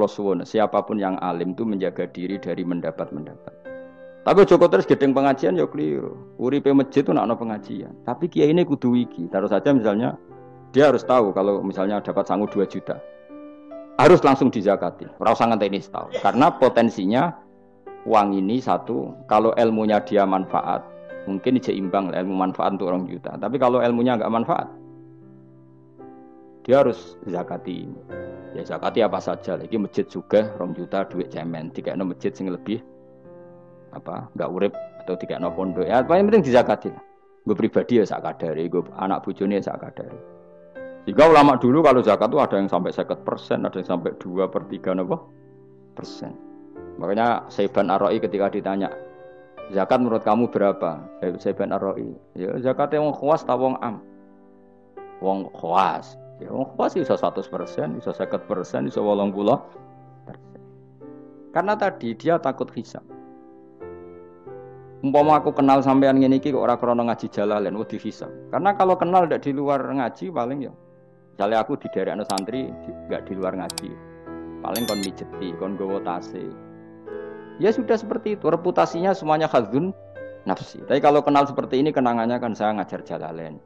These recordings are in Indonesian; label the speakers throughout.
Speaker 1: kula suwun, siapapun yang alim itu menjaga diri dari mendapat. Tapi Joko terus gedeng pengajian ya keliru. Uripe masjid itu nak ana pengajian. Tapi kiai ini kudu iki. Taruh saja misalnya dia harus tahu kalau misalnya dapat sangu 2 juta. Harus langsung dizakati. Ora usah ngenteni setahun. Karena potensinya uang ini satu, kalau ilmunya dia manfaat, mungkin seimbang ilmu manfaat untuk 2 juta. Tapi kalau ilmunya enggak manfaat, dia harus zakati. Ya zakati apa saja. Lagi masjid juga 2 juta duit cemen. Dikene masjid sing lebih enggak urip atau dikene pondok. Ya paling penting dizakati lah. Gue pribadi ya sak kadare, gue anak bojone sak kadare. Jika ulama dulu kalau zakat itu ada yang sampai 50%, ada yang sampai 2/3 persen. Makanya Saiban Ar-Ra'i ketika ditanya, zakat menurut kamu berapa? Saiban Ar-Ra'i, ya zakatnya wong khawas ta wong am? Wong khawas. Ya wong khawas iso 100%, iso 50%, iso 80%. Karena tadi dia takut hisab. Umpama aku kenal sampean ngene iki kok ora krana ngaji Jalalain wedi hisab. Karena kalau kenal ndak di luar ngaji paling ya misalnya aku di daerah santri enggak di luar ngaji. Paling kon mijeti, kon gowo tase. Ya sudah seperti itu, reputasinya semuanya khadzun nafsi. Tapi kalau kenal seperti ini kenangannya kan saya ngajar Jalalain.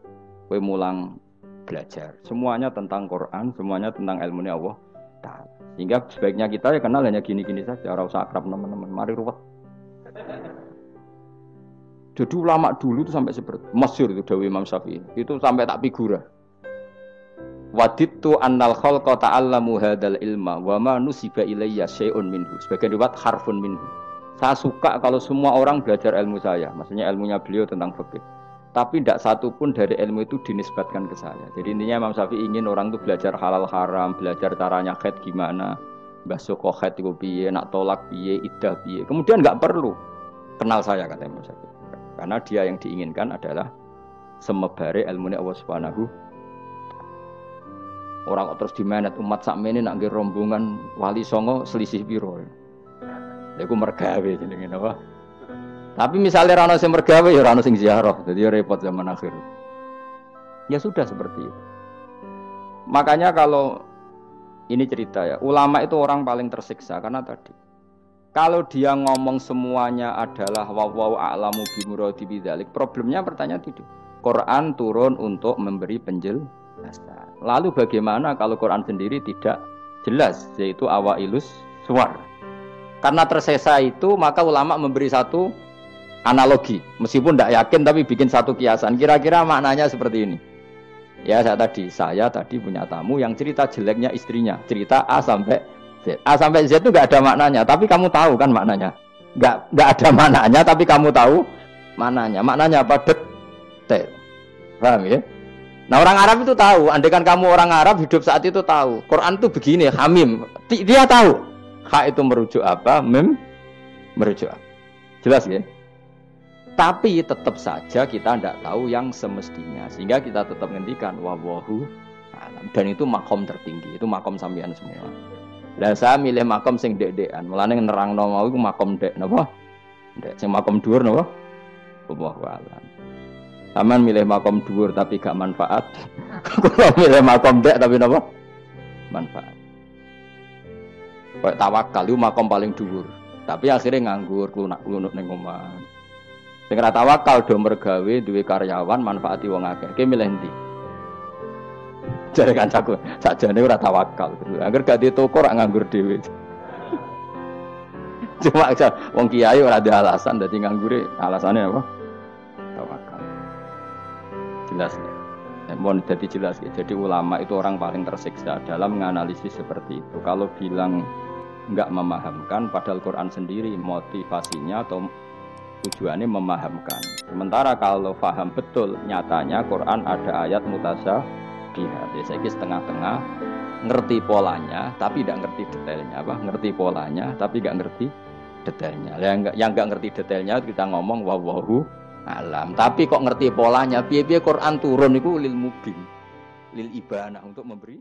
Speaker 1: Kowe mulang belajar. Semuanya tentang Quran, semuanya tentang ilmunya Allah Ta'ala. Sehingga sebaiknya kita ya kenal hanya gini-gini saja, ora usah akrab teman-teman. Mari ruwet. Jadi ulama dulu itu sampai seperti masyhur itu dawuh Imam Syafi'i. Itu sampai tak figura. Wadittu annal khalqa ta'allamu hadzal ilma wa ma nusiba ilayya syai'un minhu. Sebagian riwayat harfun minhu. Saya suka kalau semua orang belajar ilmu saya, maksudnya ilmunya beliau tentang fikih. Tapi tidak satu pun dari ilmu itu dinisbatkan ke saya. Jadi intinya Imam Syafi'i ingin orang itu belajar halal haram, belajar caranya haid gimana, basuh kok haid itu piye, nak tolak piye, iddah piye. Kemudian enggak perlu kenal saya kata Imam Syafi'i. Karena dia yang diinginkan adalah semebare ilmunya Allah Subhanahu. Orang kok terus dimenet umat sakmene nak nggih rombongan wali songo selisih piro. Lha iku mergawe jenenge napa? Tapi misalnya ora ono sing mergawe ya ora ono sing ziarah, jadi repot zaman akhir. Ya sudah seperti itu. Makanya kalau ini cerita ya, ulama itu orang paling tersiksa karena tadi kalau dia ngomong semuanya adalah wallahu a'lamu bimuradi bidzalik, problemnya pertanyaan itu. Quran turun untuk memberi penjelasan. Lalu bagaimana kalau Quran sendiri tidak jelas, yaitu awailus suwar. Karena tersesa itu, maka ulama memberi satu analogi. Meskipun tidak yakin, tapi bikin satu kiasan. Kira-kira maknanya seperti ini. Ya, saya tadi punya tamu yang cerita jeleknya istrinya. Cerita A sampai Z. A sampai Z itu nggak ada maknanya, tapi kamu tahu kan maknanya. Nggak ada maknanya, tapi kamu tahu maknanya. Maknanya apa? Detail. Paham ya? Nah orang Arab itu tahu, andaikan kamu orang Arab hidup saat itu tahu, Quran itu begini, hamim, dia tahu, ha itu merujuk apa, mem merujuk apa, jelas ya? Tapi tetap saja kita tidak tahu yang semestinya, sehingga kita tetap ngendikan wallahu a'lam, dan itu makom tertinggi, itu makom sampean semua. Dan saya milih makom sing dek-dekan, mulane nerangno mau iku makom dek, napa? Dek sing makom dhuwur napa? Wallahu a'lam. Taman milih makom dhuwur tapi gak manfaat. Kalau milih makom dek tapi napa? Manfaat. Kayak tawakal itu makom paling dhuwur, tapi akhirnya nganggur, klunak-klunuk ning omah. Sing ora tawakal do mergawe duwe karyawan manfaati wong akeh. Ki milih ndi? Jare kancaku, sakjane ora tawakal. Angger gak di toko ora nganggur dhewe. Cuma wong kiai ora ada alasan dadi nganggure, alasane apa? Tawakal. Jelas ya, mohon jadi jelas ya. Jadi ulama itu orang paling tersiksa dalam menganalisis seperti itu. Kalau bilang enggak memahamkan, padahal Quran sendiri motivasinya atau tujuannya memahamkan. Sementara kalau paham betul, nyatanya Quran ada ayat mutasyabihat. Ya, saya setengah-tengah ngerti polanya, tapi tidak ngerti detailnya. Apa? Ngerti polanya, tapi tidak ngerti detailnya. Yang enggak ngerti detailnya kita ngomong wallahu alam, tapi kok ngerti polanya, piye-piye Quran turun itu lil mubin, lil ibanah, untuk memberi